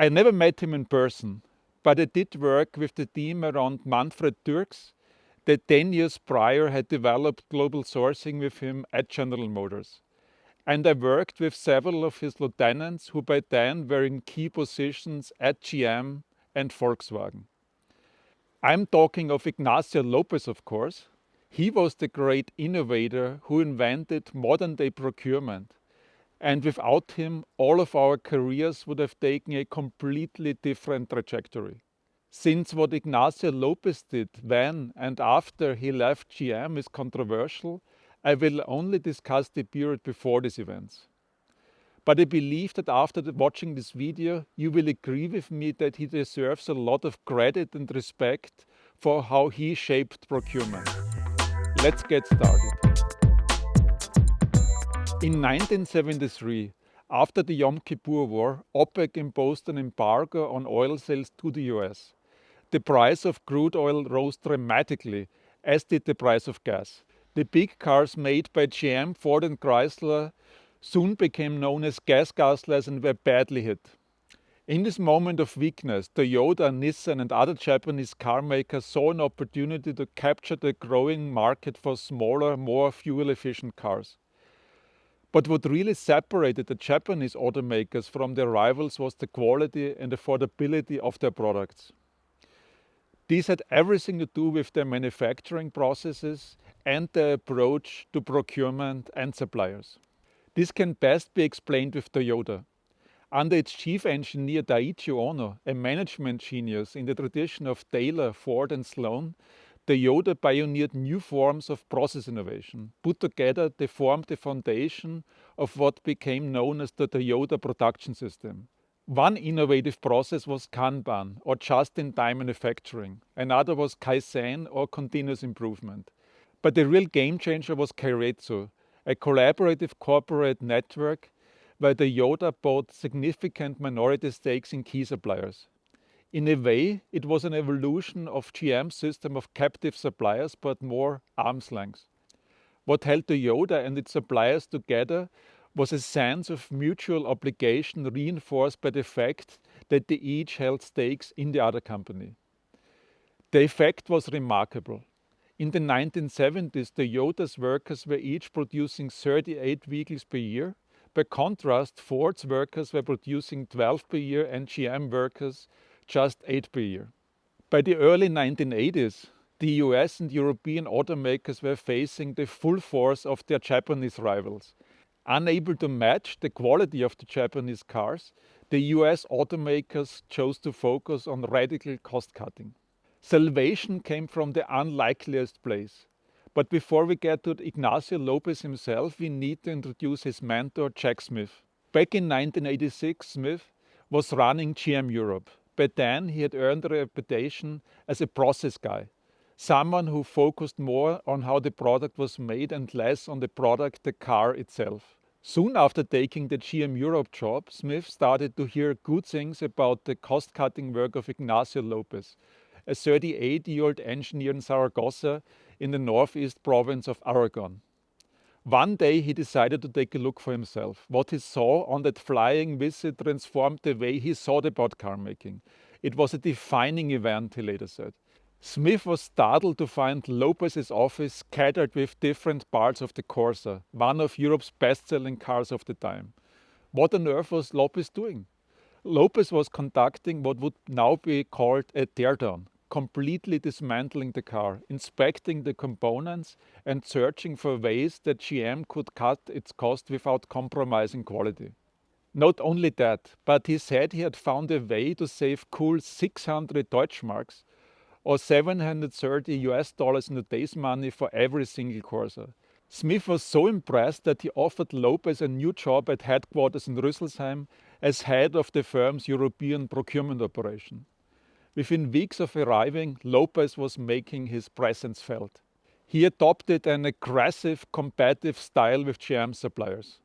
I never met him in person, but I did work with the team around Manfred Türks, that 10 years prior had developed global sourcing with him at General Motors. And I worked with several of his lieutenants who by then were in key positions at GM and Volkswagen. I'm talking of Ignacio Lopez, of course. He was the great innovator who invented modern day procurement. And without him, all of our careers would have taken a completely different trajectory. Since what Ignacio Lopez did when and after he left GM is controversial, I will only discuss the period before these events. But I believe that after watching this video, you will agree with me that he deserves a lot of credit and respect for how he shaped procurement. Let's get started. In 1973, after the Yom Kippur War, OPEC imposed an embargo on oil sales to the US. The price of crude oil rose dramatically, as did the price of gas. The big cars made by GM, Ford and Chrysler soon became known as gas guzzlers and were badly hit. In this moment of weakness, Toyota, Nissan and other Japanese car makers saw an opportunity to capture the growing market for smaller, more fuel-efficient cars. But what really separated the Japanese automakers from their rivals was the quality and affordability of their products. These had everything to do with their manufacturing processes and their approach to procurement and suppliers. This can best be explained with Toyota. Under its chief engineer Daiichi Ono, a management genius in the tradition of Taylor, Ford and Sloan, Toyota pioneered new forms of process innovation. Put together, they formed the foundation of what became known as the Toyota production system. One innovative process was Kanban, or just-in-time manufacturing. Another was Kaizen, or continuous improvement. But the real game changer was Keiretsu, a collaborative corporate network where Toyota bought significant minority stakes in key suppliers. In a way, it was an evolution of GM's system of captive suppliers, but more arm's length. What held Toyota and its suppliers together was a sense of mutual obligation reinforced by the fact that they each held stakes in the other company. The effect was remarkable. In the 1970s, Toyota's workers were each producing 38 vehicles per year. By contrast, Ford's workers were producing 12 per year and GM workers just 8 per year. By the early 1980s, the US and European automakers were facing the full force of their Japanese rivals. Unable to match the quality of the Japanese cars, the US automakers chose to focus on radical cost cutting. Salvation came from the unlikeliest place. But before we get to Ignacio Lopez himself, we need to introduce his mentor, Jack Smith. Back in 1986, Smith was running GM Europe. By then, he had earned a reputation as a process guy, someone who focused more on how the product was made and less on the product, the car itself. Soon after taking the GM Europe job, Smith started to hear good things about the cost-cutting work of Ignacio Lopez, a 38-year-old engineer in Zaragoza in the northeast province of Aragon. One day he decided to take a look for himself. What he saw on that flying visit transformed the way he thought about car making. It was a defining event, he later said. Smith was startled to find Lopez's office scattered with different parts of the Corsa, one of Europe's best-selling cars of the time. What on earth was Lopez doing? Lopez was conducting what would now be called a teardown, completely dismantling the car, inspecting the components and searching for ways that GM could cut its cost without compromising quality. Not only that, but he said he had found a way to save cool 600 Deutschmarks or $730 in today's money for every single Corsa. Smith was so impressed that he offered Lopez a new job at headquarters in Rüsselsheim as head of the firm's European procurement operation. Within weeks of arriving, Lopez was making his presence felt. He adopted an aggressive, combative style with GM suppliers.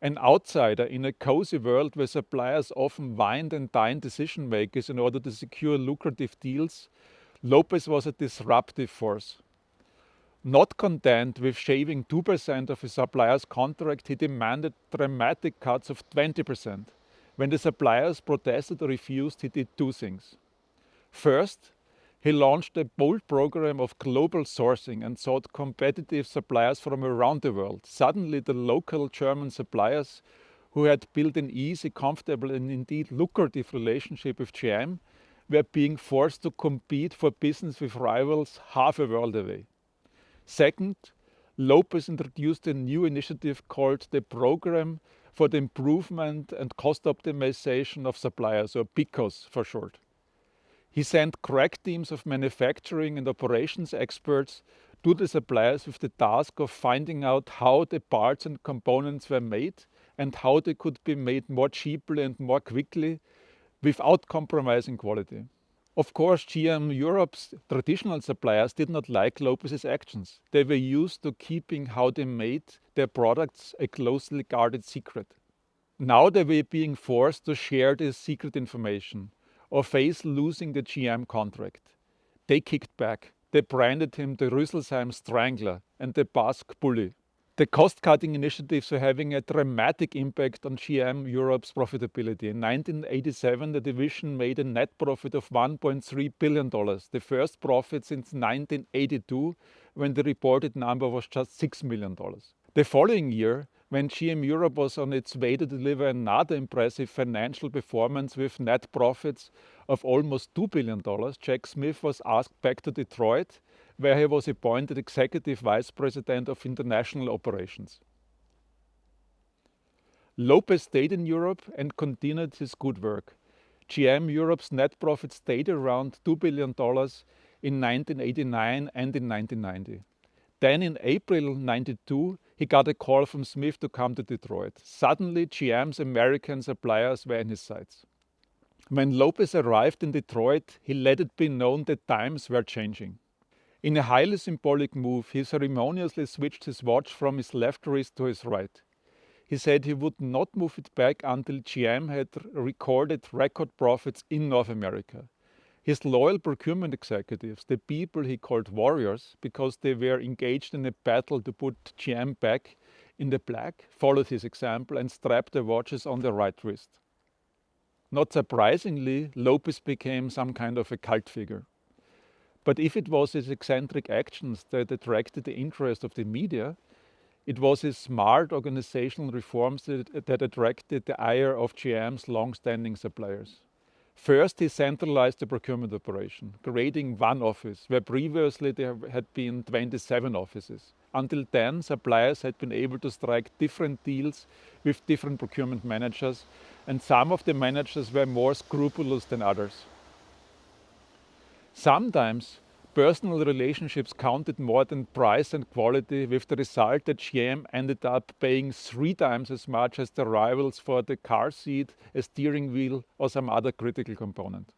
An outsider in a cozy world where suppliers often wined and dined decision makers in order to secure lucrative deals, Lopez was a disruptive force. Not content with shaving 2% of his supplier's contract, he demanded dramatic cuts of 20%. When the suppliers protested or refused, he did two things. First, he launched a bold program of global sourcing and sought competitive suppliers from around the world. Suddenly, the local German suppliers, who had built an easy, comfortable, and indeed lucrative relationship with GM, were being forced to compete for business with rivals half a world away. Second, Lopez introduced a new initiative called the Program for the Improvement and Cost Optimization of Suppliers, or PICOS for short. He sent crack teams of manufacturing and operations experts to the suppliers with the task of finding out how the parts and components were made and how they could be made more cheaply and more quickly without compromising quality. Of course, GM Europe's traditional suppliers did not like Lopez's actions. They were used to keeping how they made their products a closely guarded secret. Now they were being forced to share this secret information or face losing the GM contract. They kicked back. They branded him the Rüsselsheim Strangler and the Basque Bully. The cost-cutting initiatives were having a dramatic impact on GM Europe's profitability. In 1987, the division made a net profit of $1.3 billion, the first profit since 1982, when the reported number was just $6 million. The following year, when GM Europe was on its way to deliver another impressive financial performance with net profits of almost $2 billion, Jack Smith was asked back to Detroit, where he was appointed Executive Vice President of International Operations. Lopez stayed in Europe and continued his good work. GM Europe's net profit stayed around $2 billion in 1989 and in 1990. Then in April 1992, he got a call from Smith to come to Detroit. Suddenly, GM's American suppliers were in his sights. When Lopez arrived in Detroit, he let it be known that times were changing. In a highly symbolic move, he ceremoniously switched his watch from his left wrist to his right. He said he would not move it back until GM had recorded record profits in North America. His loyal procurement executives, the people he called warriors, because they were engaged in a battle to put GM back in the black, followed his example and strapped their watches on their right wrist. Not surprisingly, Lopez became some kind of a cult figure. But if it was his eccentric actions that attracted the interest of the media, it was his smart organizational reforms that attracted the ire of GM's long-standing suppliers. First, he centralized the procurement operation, creating one office, where previously there had been 27 offices. Until then, suppliers had been able to strike different deals with different procurement managers, and some of the managers were more scrupulous than others. Sometimes, personal relationships counted more than price and quality, with the result that GM ended up paying 3 times as much as the rivals for the car seat, a steering wheel, or some other critical component.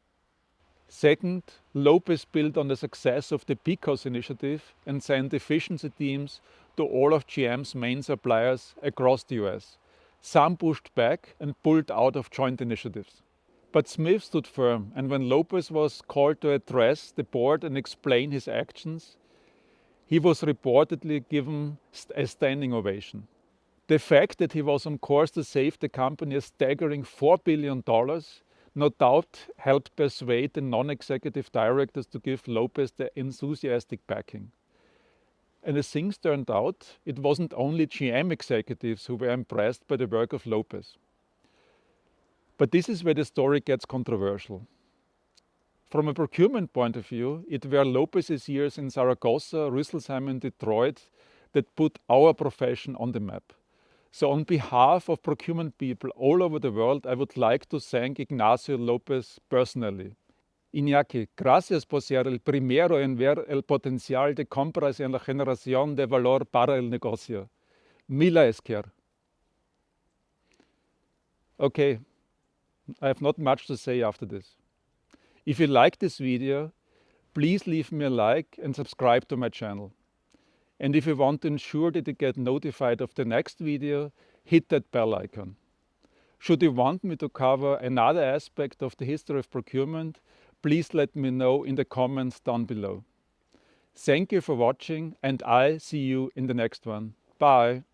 Second, Lopez built on the success of the PICOS initiative and sent efficiency teams to all of GM's main suppliers across the US. Some pushed back and pulled out of joint initiatives. But Smith stood firm, and when Lopez was called to address the board and explain his actions, he was reportedly given a standing ovation. The fact that he was on course to save the company a staggering $4 billion no doubt helped persuade the non-executive directors to give Lopez the enthusiastic backing. And as things turned out, it wasn't only GM executives who were impressed by the work of Lopez. But this is where the story gets controversial. From a procurement point of view, it were Lopez's years in Zaragoza, Rüsselsheim and Detroit that put our profession on the map. So on behalf of procurement people all over the world, I would like to thank Ignacio Lopez personally. Iñaki, gracias por ser el primero en ver el potencial de compras en la generación de valor para el negocio. Mila esker. Okay, I have not much to say after this. If you like this video, please leave me a like and subscribe to my channel. And if you want to ensure that you get notified of the next video, hit that bell icon. Should you want me to cover another aspect of the history of procurement, please let me know in the comments down below. Thank you for watching, and I see you in the next one. Bye.